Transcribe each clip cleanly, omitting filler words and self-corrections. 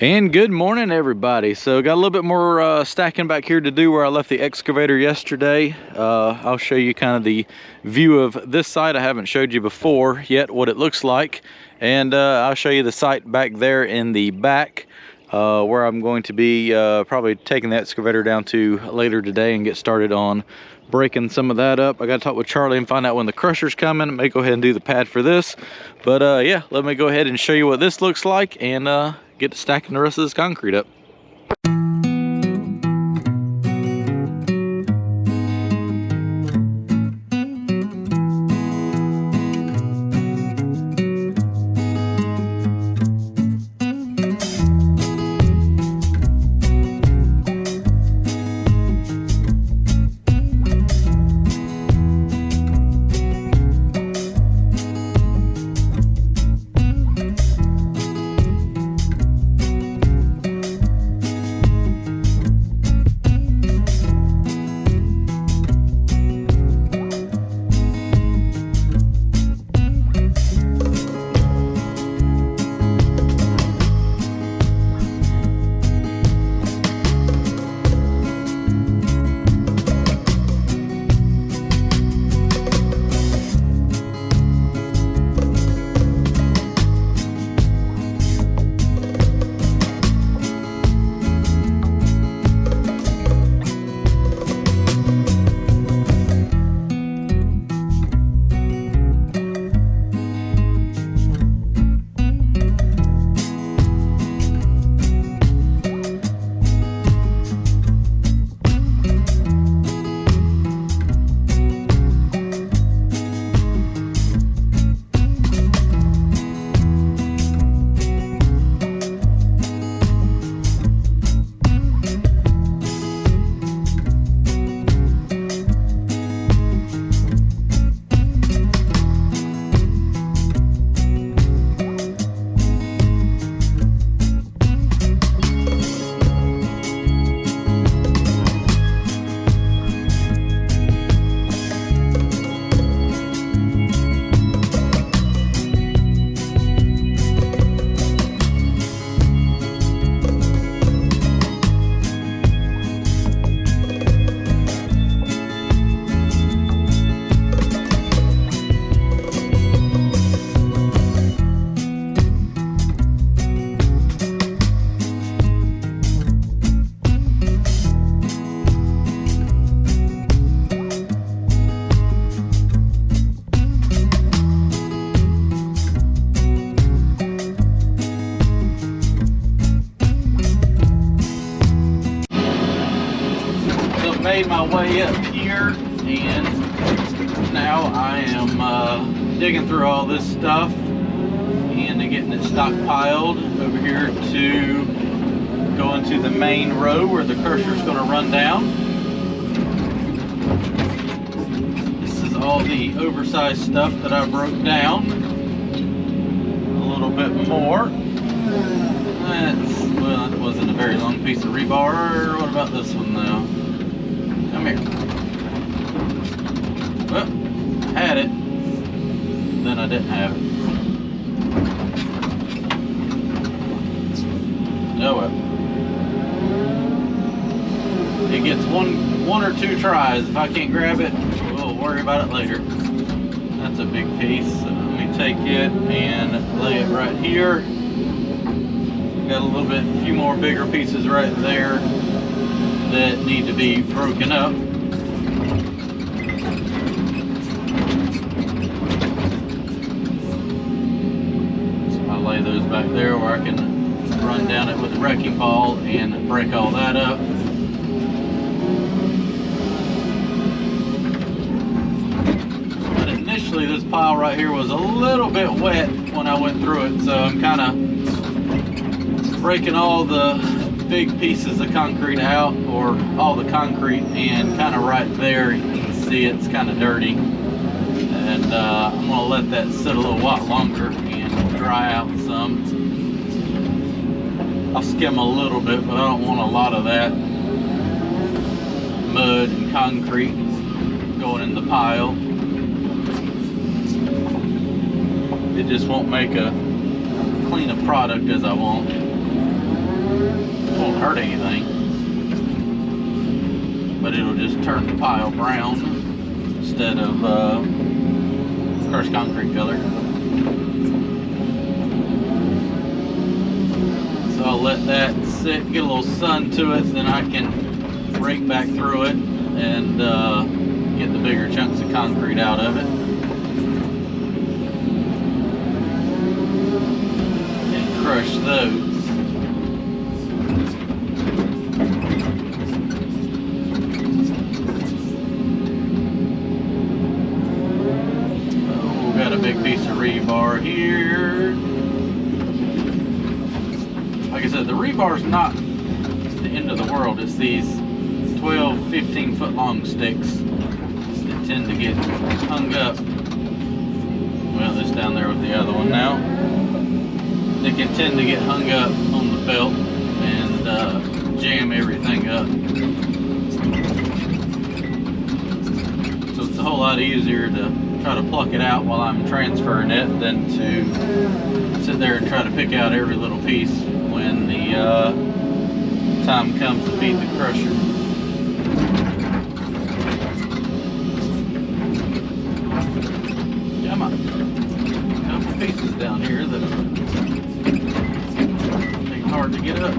And good morning, everybody. So got a little bit more stacking back here to do where I left the excavator yesterday. I'll show you kind of the view of this site. I haven't showed you before yet what it looks like, and I'll show you the site back there in the back where I'm going to be probably taking the excavator down to later today and get started on breaking some of that up. I got to talk with Charlie and find out when the crusher's coming. I may go ahead and do the pad for this, but yeah, let me go ahead and show you what this looks like and get to stacking the rest of this concrete up. Made my way up here, and now I am digging through all this stuff and getting it stockpiled over here to go into the main row where the crusher is going to run down. This is all the oversized stuff that I broke down. A little bit more. Well, that wasn't a very long piece of rebar. What about this one though? Come here. Well, I had it, then I didn't have it. Oh well. It gets one or two tries. If I can't grab it, we'll worry about it later. That's a big piece. So let me take it and lay it right here. Got a few more bigger pieces right there that need to be broken up. So I'll lay those back there where I can run down it with a wrecking ball and break all that up. But initially this pile right here was a little bit wet when I went through it, so I'm kind of breaking all the big pieces of concrete out, or all the concrete, and kind of right there you can see it's kind of dirty, and I'm going to let that sit a little while longer and dry out some. I'll skim a little bit, but I don't want a lot of that mud and concrete going in the pile. It just won't make a clean a product as I want. hurt anything, but it'll just turn the pile brown instead of crushed concrete color. So I'll let that sit, get a little sun to it, then I can rake back through it and get the bigger chunks of concrete out of it. And crush those. Big piece of rebar here. Like I said, the rebar's not the end of the world. It's these 12, 15 foot long sticks that tend to get hung up. Well, it's down there with the other one now. They can tend to get hung up on the belt and jam everything up. So it's a whole lot easier to try to pluck it out while I'm transferring it than to sit there and try to pick out every little piece when the time comes to feed the crusher. Come on. A couple pieces down here that make it hard to get up.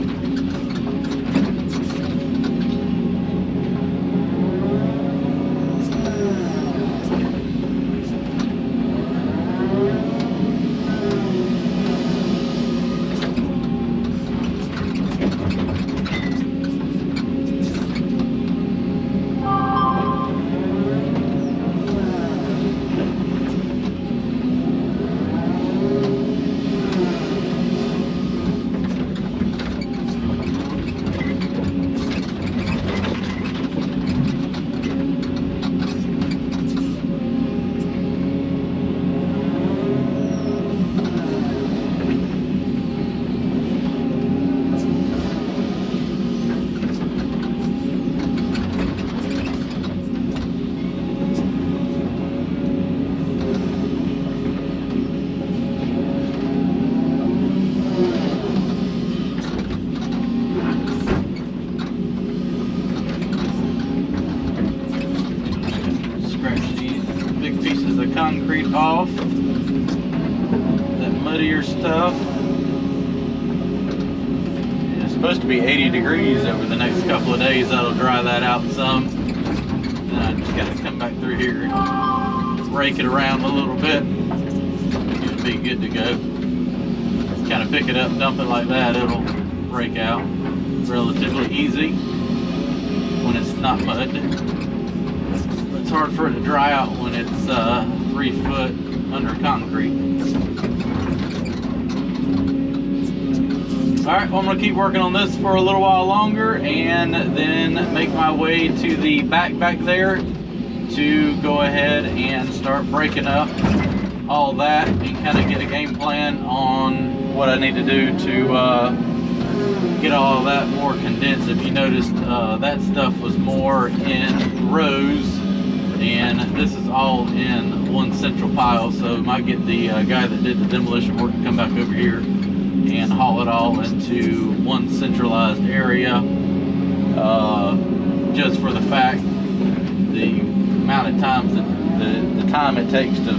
Concrete off that muddier stuff. It's supposed to be 80 degrees over the next couple of days. That'll dry that out some. Then I just got to come back through here and rake it around a little bit. It'll be good to go. Kind of pick it up, dump it like that, it'll rake out relatively easy when it's not mud. It's hard for it to dry out when it's 3 foot under concrete. Alright, well, I'm going to keep working on this for a little while longer and then make my way to the back there to go ahead and start breaking up all that and kind of get a game plan on what I need to do to get all of that more condensed. If you noticed, that stuff was more in rows, and this is all in one central pile, so I might get the guy that did the demolition work to come back over here and haul it all into one centralized area, just for the fact the amount of times that the time it takes to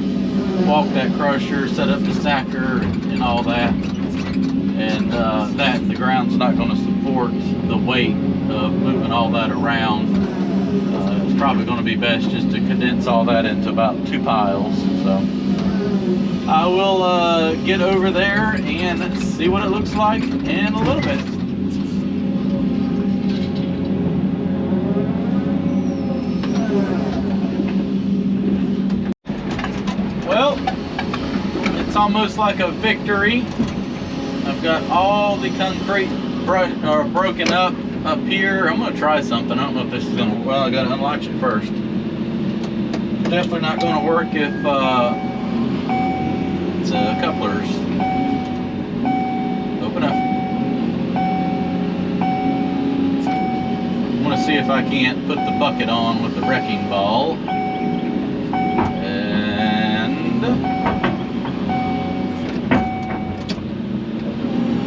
walk that crusher, set up the stacker and all that, and that the ground's not going to support the weight of moving all that around. It's probably going to be best just to condense all that into about 2 piles. So I will get over there and see what it looks like in a little bit. Well, it's almost like a victory. I've got all the concrete broken up here. I'm gonna try something. I don't know if this is gonna, well, I gotta unlock it first. Definitely not gonna work if it's couplers. Open up. I'm gonna see if I can't put the bucket on with the wrecking ball and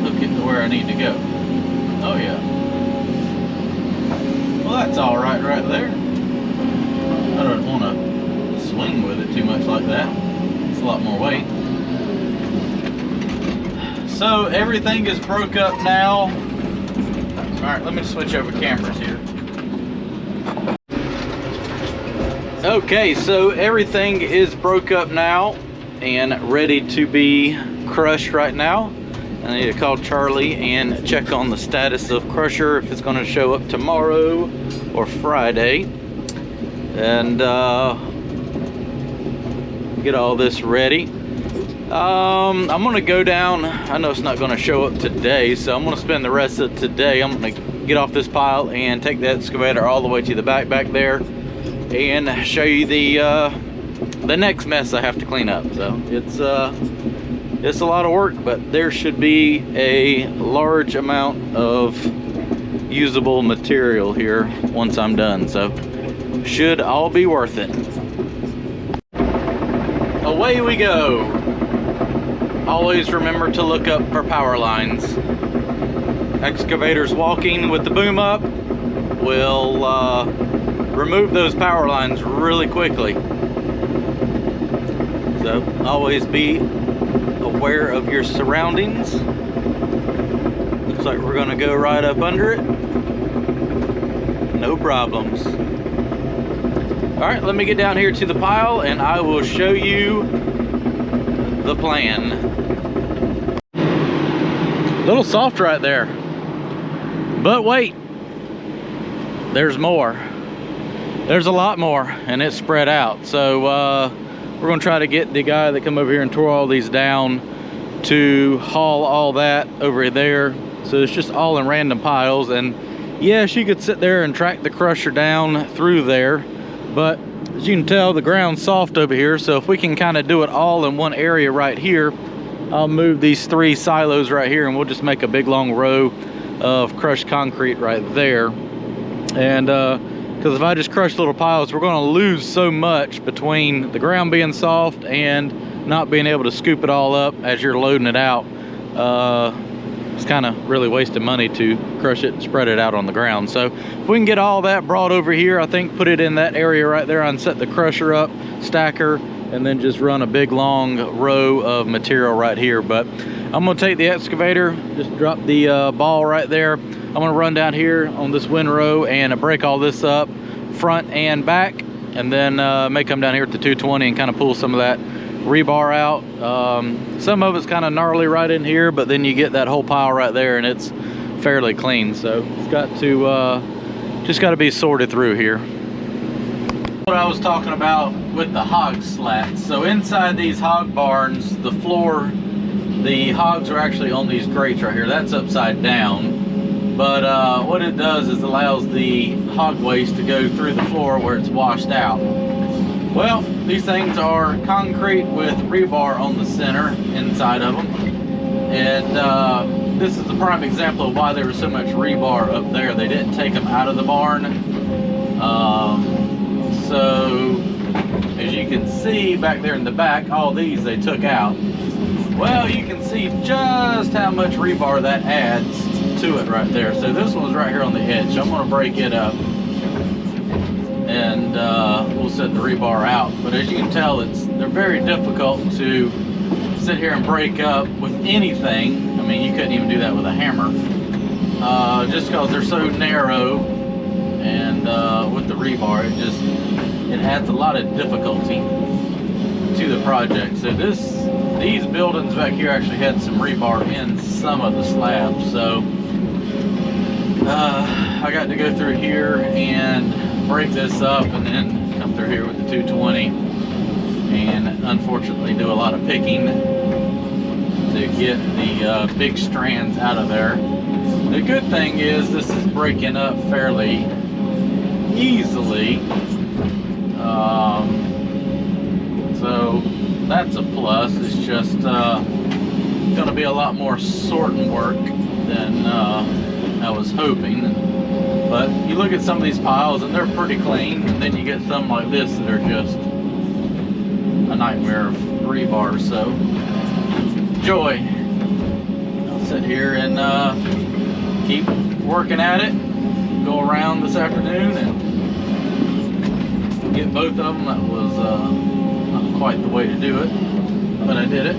hook it to where I need to go. Oh yeah. That's all right there. I don't want to swing with it too much like that. It's a lot more weight. So everything is broke up now. All right, let me switch over cameras here. Okay, so everything is broke up now and ready to be crushed right now. I need to call Charlie and check on the status of crusher, if it's going to show up tomorrow or Friday, and get all this ready. I'm going to go down. I know it's not going to show up today, so I'm going to spend the rest of today. I'm going to get off this pile and take the excavator all the way to the back there and show you the next mess I have to clean up. So it's a lot of work, but there should be a large amount of usable material here once I'm done, so should all be worth it. Away we go. Always remember to look up for power lines. Excavators walking with the boom up will remove those power lines really quickly. So always be aware of your surroundings. Looks like we're gonna go right up under it. No problems. All right, let me get down here to the pile and I will show you the plan. Little soft right there, but wait, there's more. There's a lot more, and it's spread out. So we're gonna try to get the guy that come over here and tore all these down to haul all that over there. So it's just all in random piles, and yeah, she could sit there and track the crusher down through there, but as you can tell, the ground's soft over here. So if we can kind of do it all in one area right here, I'll move these 3 silos right here and we'll just make a big long row of crushed concrete right there. And because if I just crush little piles, we're going to lose so much between the ground being soft and not being able to scoop it all up as you're loading it out. It's kind of really wasting money to crush it and spread it out on the ground. So if we can get all that brought over here, I think put it in that area right there and set the crusher up, stacker, and then just run a big long row of material right here. But I'm gonna take the excavator, just drop the ball right there. I'm gonna run down here on this windrow and break all this up front and back, and then may come down here at the 220 and kind of pull some of that rebar out. Some of it's kind of gnarly right in here, but then you get that whole pile right there and it's fairly clean. So it's got to just got to be sorted through here. What I was talking about with the hog slats. So inside these hog barns, the floor, the hogs are actually on these grates right here. That's upside down, but what it does is allows the hog waste to go through the floor where it's washed out. Well, these things are concrete with rebar on the center inside of them, and this is the prime example of why there was so much rebar up there. They didn't take them out of the barn. So as you can see back there in the back, all these they took out. Well, you can see just how much rebar that adds to it right there. So this one's right here on the edge. So I'm going to break it up and we'll set the rebar out. But as you can tell, they're very difficult to sit here and break up with anything. I mean, you couldn't even do that with a hammer, just because they're so narrow, and with the rebar it adds a lot of difficulty to the project. So these buildings back here actually had some rebar in some of the slabs, so I got to go through here and break this up and then come through here with the 220 and unfortunately do a lot of picking to get the big strands out of there. The good thing is this is breaking up fairly easily, so that's a plus. It's just going to be a lot more sorting work than I was hoping. But you look at some of these piles and they're pretty clean, and then you get some like this that are just a nightmare of rebar. So joy. I'll sit here and keep working at it, go around this afternoon and get both of them. That was not quite the way to do it, but I did it.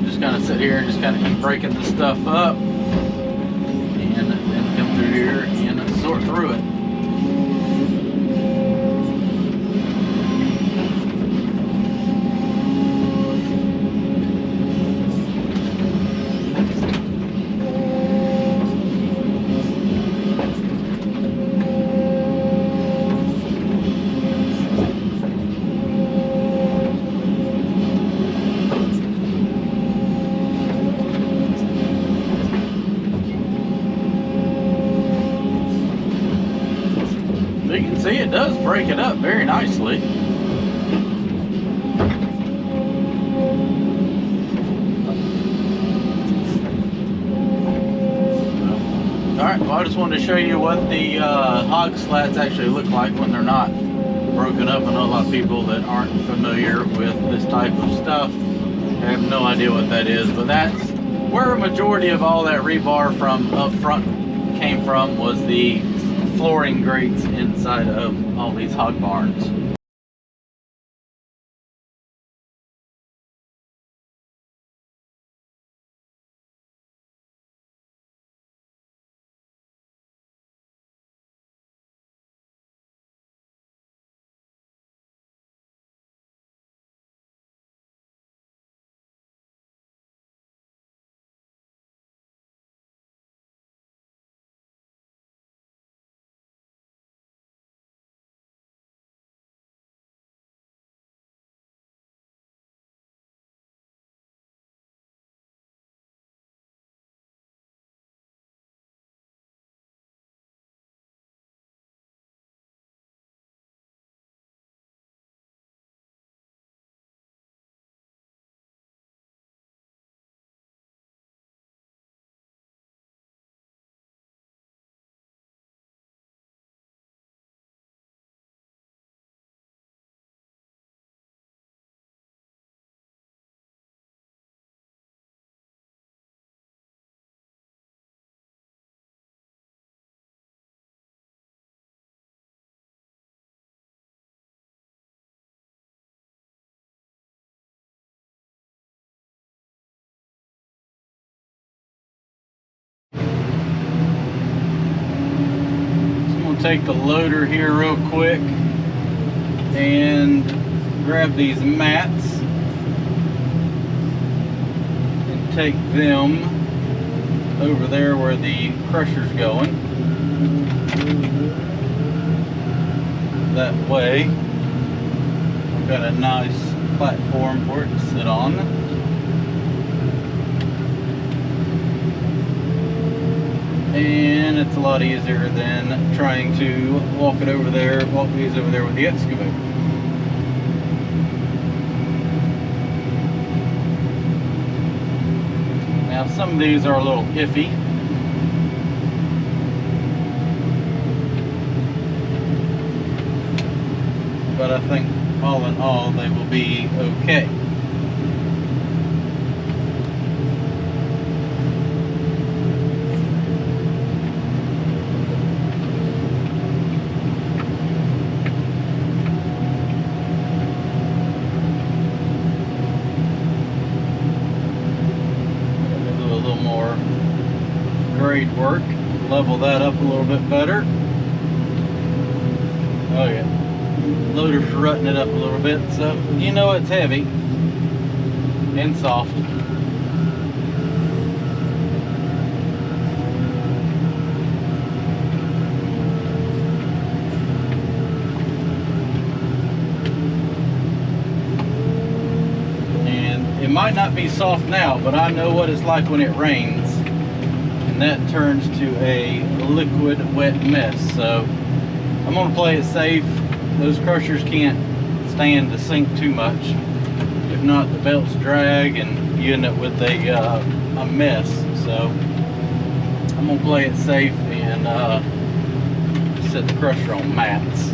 Just kind of sit here and just kind of keep breaking this stuff up, and then come through here and sort through it. You can see it does break it up very nicely. Alright, well I just wanted to show you what the hog slats actually look like when they're not broken up. I know a lot of people that aren't familiar with this type of stuff have no idea what that is, but that's where a majority of all that rebar from up front came from, was the flooring grates inside of all these hog barns. Take the loader here real quick and grab these mats and take them over there where the crusher's going. That way I've got a nice platform for it to sit on. And it's a lot easier than trying to walk these over there with the excavator. Now some of these are a little iffy. But I think all in all they will be okay. Grade work, level that up a little bit better. Oh yeah, loader's rutting it up a little bit, so you know it's heavy and soft. And it might not be soft now, but I know what it's like when it rains. And that turns to a liquid wet mess. So I'm going to play it safe. Those crushers can't stand to sink too much. If not, the belts drag and you end up with a mess. So I'm going to play it safe and set the crusher on mats.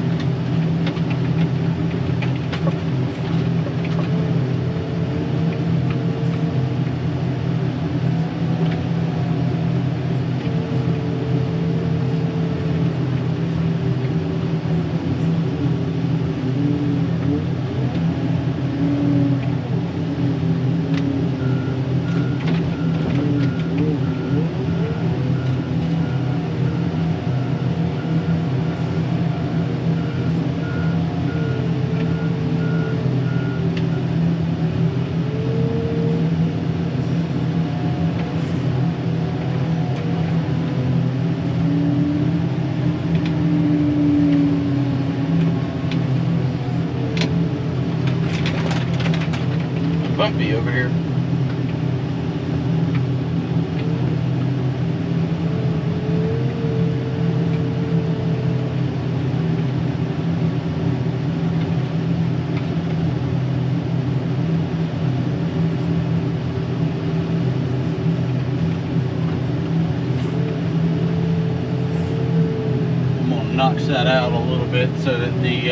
push that out a little bit so that the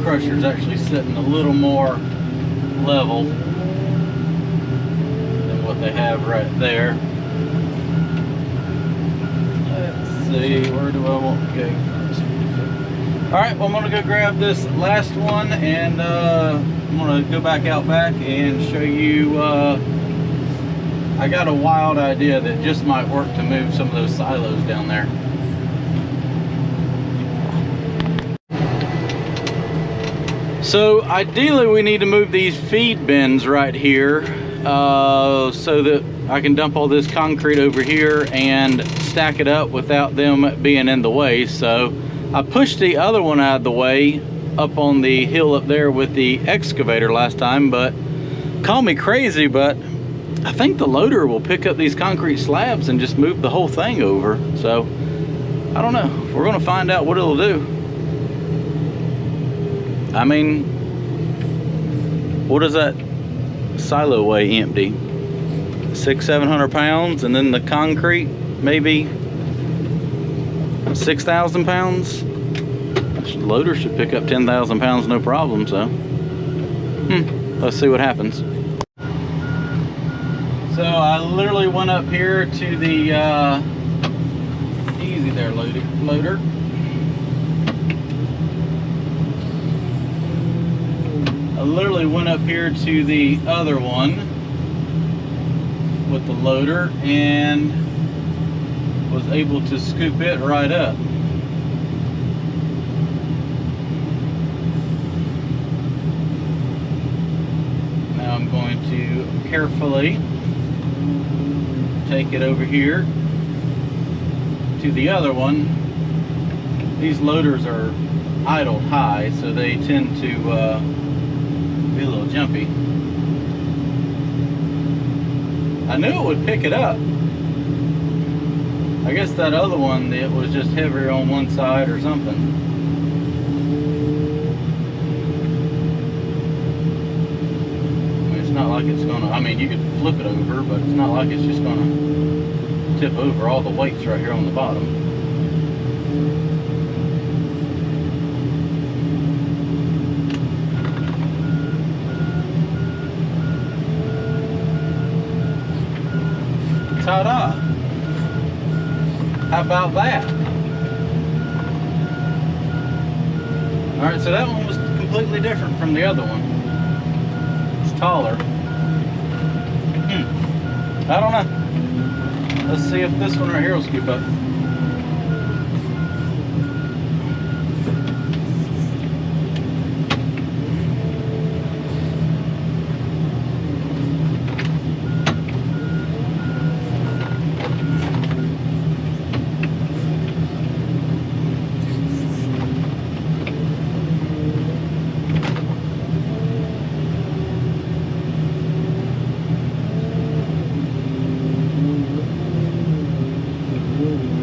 crusher's actually sitting a little more level than what they have right there. Let's see, where do I want to go first? Alright, well, I'm going to go grab this last one, and I'm going to go back out back and show you. I got a wild idea that just might work to move some of those silos down there. So ideally we need to move these feed bins right here so that I can dump all this concrete over here and stack it up without them being in the way. So I pushed the other one out of the way up on the hill up there with the excavator last time, but call me crazy, but I think the loader will pick up these concrete slabs and just move the whole thing over. So I don't know, we're gonna find out what it'll do. I mean, what does that silo weigh empty? 600-700 pounds, and then the concrete maybe 6,000 pounds. The loader should pick up 10,000 pounds no problem. So let's see what happens. So I literally went up here to the easy there, loader. I literally went up here to the other one with the loader and was able to scoop it right up. Now I'm going to carefully take it over here to the other one. These loaders are idled high, so they tend to be a little jumpy. I knew it would pick it up. I guess that other one, it was just heavier on one side or something. I mean, it's not like it's gonna, I mean, you could flip it over, but it's not like it's just gonna tip over. All the weight's right here on the bottom. Ta-da! How about that? Alright, so that one was completely different from the other one. It's taller. I don't know. Let's see if this one right here will scoop up.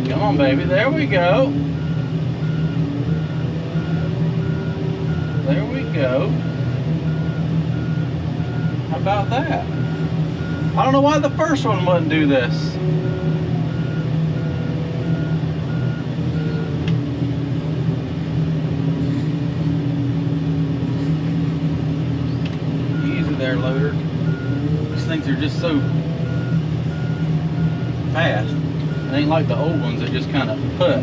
Come on, baby, there we go. There we go. How about that? I don't know why the first one wouldn't do this. Easy there, loader. These things are just so fast. It ain't like the old ones that just kind of put.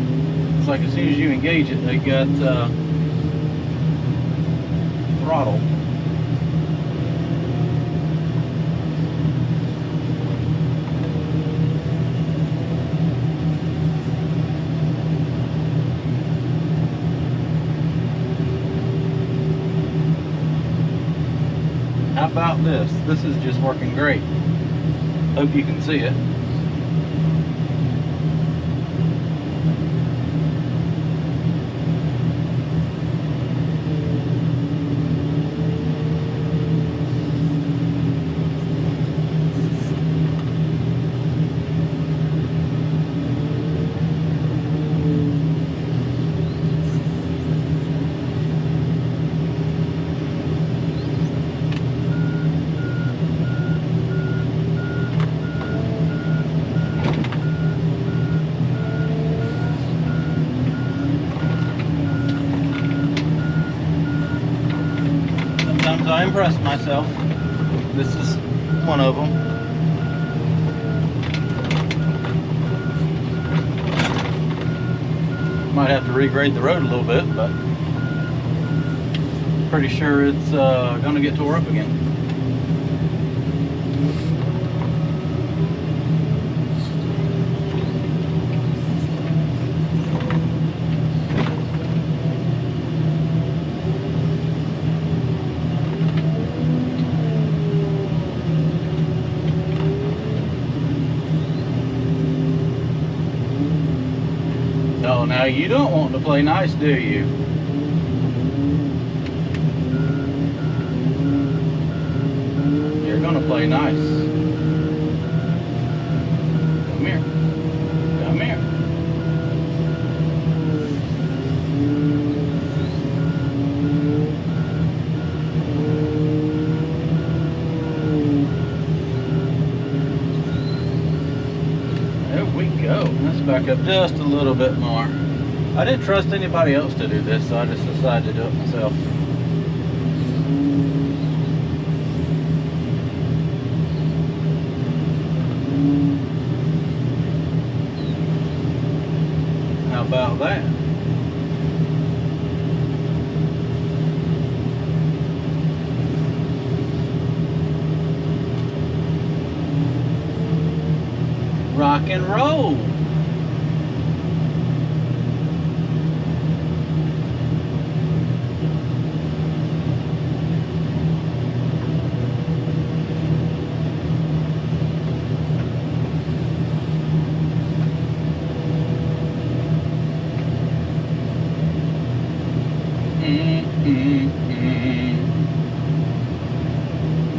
It's like as soon as you engage it, they got throttle. How about this? This is just working great. Hope you can see it. impressed myself. This is one of them. Might have to regrade the road a little bit, but pretty sure it's gonna get tore up again. Oh, now you don't want to play nice, do you? You're gonna play nice. Come here. Come here. There we go. Let's back up just a little bit more. I didn't trust anybody else to do this, so I just decided to do it myself. How about that? Rock and roll.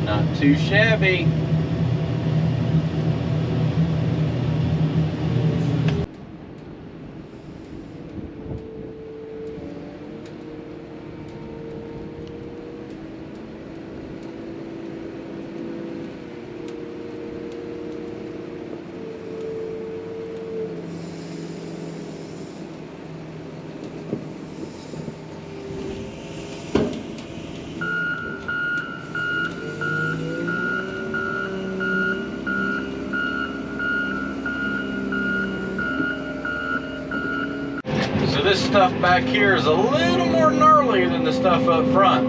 Not too shabby. So this stuff back here is a little more gnarly than the stuff up front.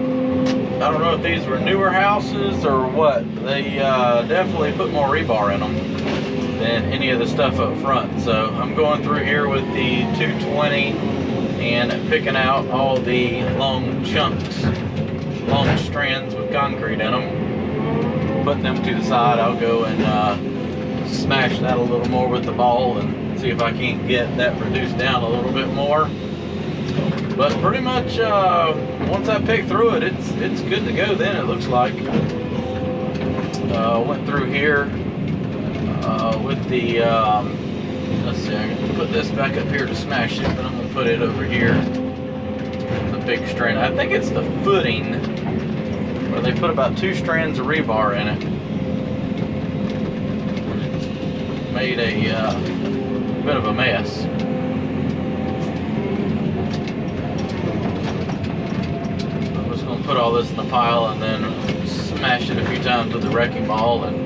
I don't know if these were newer houses or what. They definitely put more rebar in them than any of the stuff up front. So I'm going through here with the 220 and picking out all the long chunks, long strands with concrete in them. Putting them to the side. I'll go and smash that a little more with the ball and see if I can't get that reduced down a little bit more. But pretty much once I pick through it, it's good to go then, it looks like. Went through here with the let's see, I'm gonna put this back up here to smash it, but I'm gonna put it over here, the big strand. I think it's the footing where they put about 2 strands of rebar in it. Made a bit of a mess. I'm just going to put all this in a pile and then smash it a few times with the wrecking ball, and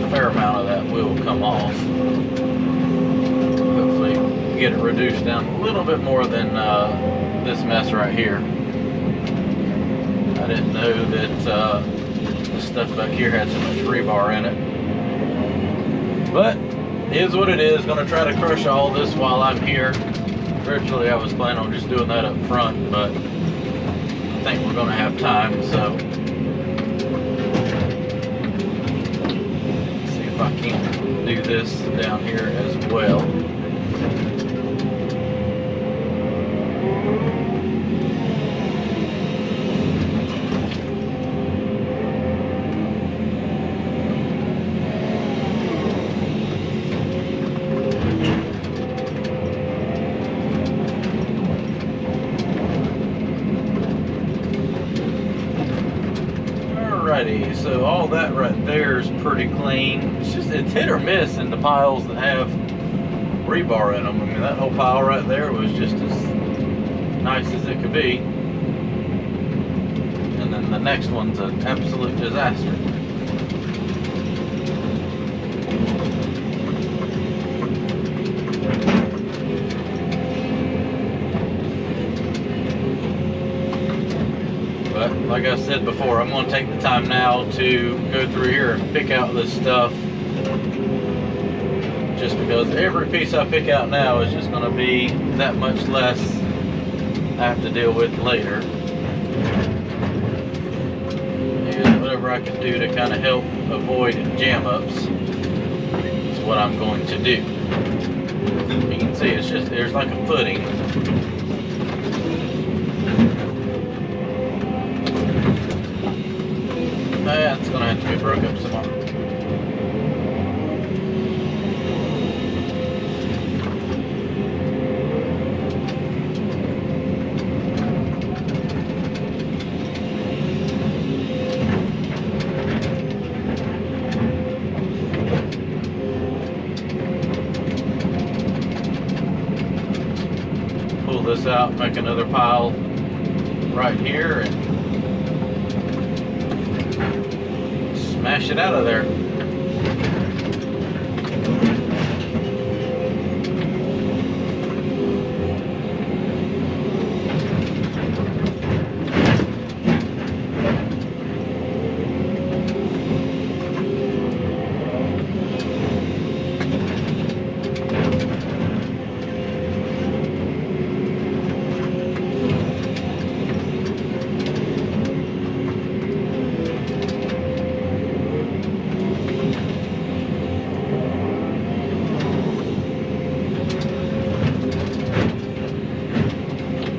a fair amount of that will come off. Hopefully get it reduced down a little bit more than this mess right here. I didn't know that this stuff back here had so much rebar in it. But is what it is. Gonna try to crush all this while I'm here. Originally I was planning on just doing that up front, but I think we're gonna have time, so let's see if I can do this down here as well. Alrighty, so all that right there is pretty clean. It's hit or miss in the piles that have rebar in them. I mean, that whole pile right there was just as nice as it could be. And then the next one's an absolute disaster. But like I said before, I'm going to take the time now to go through here and pick out this stuff, just because every piece I pick out now is just going to be that much less I have to deal with later. And whatever I can do to kind of help avoid jam ups is what I'm going to do. You can see it's just, there's like a footing. It's going to have to be broke up some more. Pull this out, make another pile right here, and smash it out of there.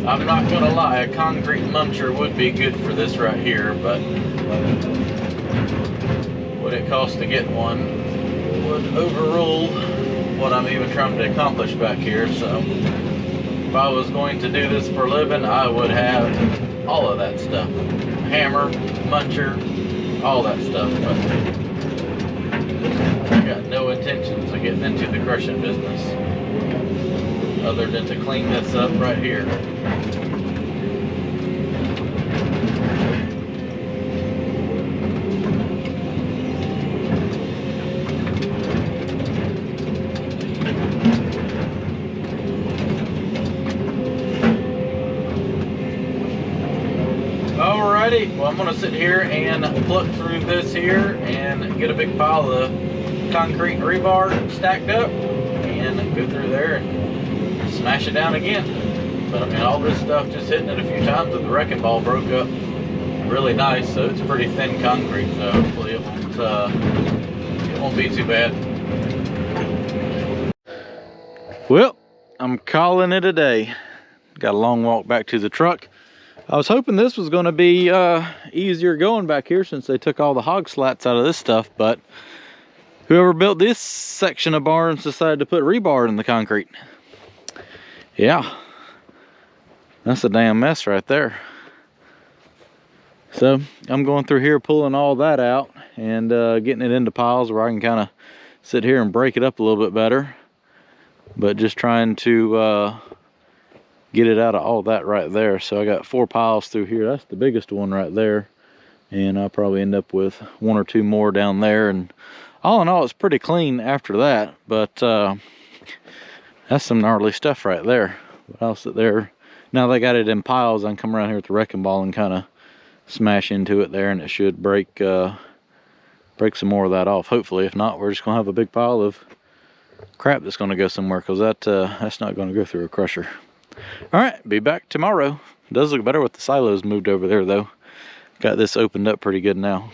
I'm not gonna lie, a concrete muncher would be good for this right here, but what it costs to get one would overrule what I'm even trying to accomplish back here. So if I was going to do this for a living, I would have all of that stuff. Hammer, muncher, all that stuff. But I got no intentions of getting into the crushing business other than to clean this up right here. Alrighty, well, I'm going to sit here and pluck through this here and get a big pile of concrete and rebar stacked up and go through there and smash it down again. But I mean, all this stuff, just hitting it a few times with the wrecking ball, broke up really nice, so it's pretty thin concrete, so hopefully it won't be too bad. Well, I'm calling it a day. Got a long walk back to the truck. I was hoping this was going to be easier going back here since they took all the hog slats out of this stuff, but whoever built this section of barns decided to put rebar in the concrete. Yeah, that's a damn mess right there. So I'm going through here pulling all that out and getting it into piles where I can kind of sit here and break it up a little bit better, but just trying to get it out of all that right there. So I got 4 piles through here. That's the biggest one right there, and I'll probably end up with 1 or 2 more down there, and all in all it's pretty clean after that. But that's some gnarly stuff right there. What else is there? Now they got it in piles, I can come around here with the wrecking ball and kind of smash into it there, and it should break some more of that off, hopefully. If not, we're just gonna have a big pile of crap that's gonna go somewhere, because that's not gonna go through a crusher. All right, be back tomorrow. It does look better with the silos moved over there though. Got this opened up pretty good now.